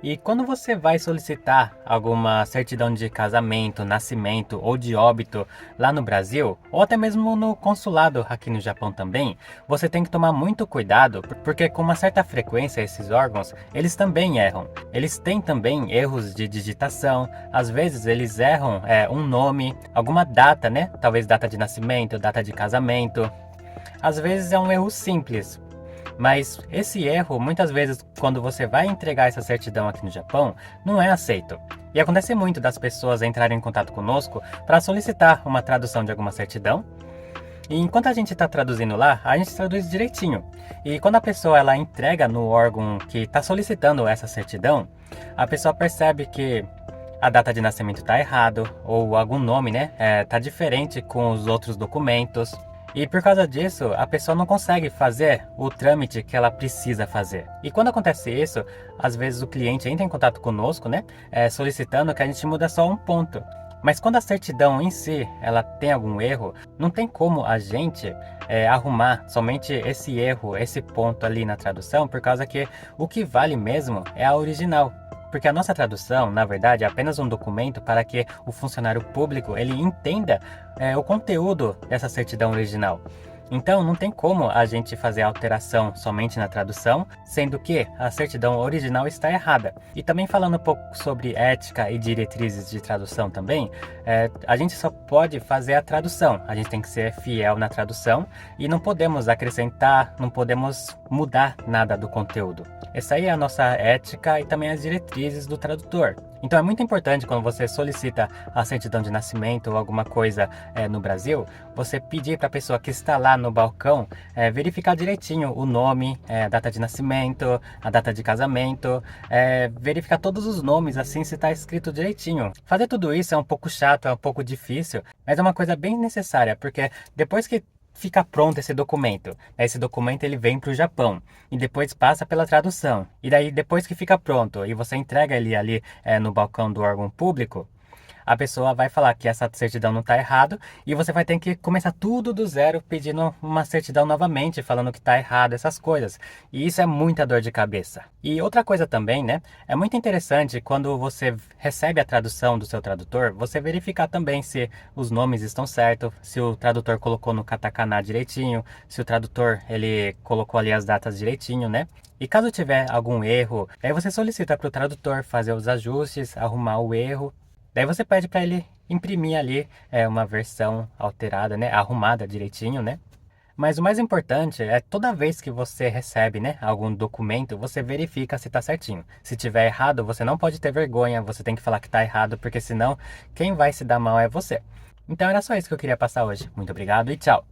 E quando você vai solicitar alguma certidão de casamento, nascimento ou de óbito lá no Brasil, ou até mesmo no consulado aqui no Japão também, você tem que tomar muito cuidado, porque com uma certa frequência esses órgãos, eles também erram. Eles têm também erros de digitação, às vezes eles erram um nome, alguma data, né? Talvez data de nascimento, data de casamento. Às vezes é um erro simples, mas esse erro, muitas vezes, quando você vai entregar essa certidão aqui no Japão, não é aceito. E acontece muito das pessoas entrarem em contato conosco para solicitar uma tradução de alguma certidão. E enquanto a gente está traduzindo lá, a gente traduz direitinho. E quando a pessoa ela entrega no órgão que está solicitando essa certidão, a pessoa percebe que a data de nascimento está errado, ou algum nome, né, tá diferente com os outros documentos. E por causa disso, a pessoa não consegue fazer o trâmite que ela precisa fazer. E quando acontece isso, às vezes o cliente entra em contato conosco, né, solicitando que a gente muda só um ponto. Mas quando a certidão em si, ela tem algum erro, não tem como a gente arrumar somente esse erro, esse ponto ali na tradução, por causa que o que vale mesmo é a original. Porque a nossa tradução, na verdade, é apenas um documento para que o funcionário público ele entenda o conteúdo dessa certidão original. Então, não tem como a gente fazer alteração somente na tradução, sendo que a certidão original está errada. E também falando um pouco sobre ética e diretrizes de tradução também, a gente só pode fazer a tradução. A gente tem que ser fiel na tradução e não podemos acrescentar, não podemos mudar nada do conteúdo. Essa aí é a nossa ética e também as diretrizes do tradutor. Então é muito importante quando você solicita a certidão de nascimento ou alguma coisa no Brasil, você pedir para a pessoa que está lá no balcão verificar direitinho o nome, a data de nascimento, a data de casamento, verificar todos os nomes assim se está escrito direitinho. Fazer tudo isso é um pouco chato, é um pouco difícil, mas é uma coisa bem necessária, porque depois que fica pronto esse documento. Esse documento ele vem para o Japão e depois passa pela tradução. E daí depois que fica pronto e você entrega ele ali no balcão do órgão público, a pessoa vai falar que essa certidão não está errado e você vai ter que começar tudo do zero pedindo uma certidão novamente, falando que está errado, essas coisas. E isso é muita dor de cabeça. E outra coisa também, né? É muito interessante quando você recebe a tradução do seu tradutor, você verificar também se os nomes estão certos, se o tradutor colocou no katakana direitinho, se o tradutor ele colocou ali as datas direitinho, né? E caso tiver algum erro, aí você solicita para o tradutor fazer os ajustes, arrumar o erro. Daí você pede para ele imprimir ali uma versão alterada, né, arrumada direitinho, né? Mas o mais importante é toda vez que você recebe, né, algum documento, você verifica se está certinho. Se tiver errado, você não pode ter vergonha, você tem que falar que está errado, porque senão quem vai se dar mal é você. Então era só isso que eu queria passar hoje. Muito obrigado e tchau!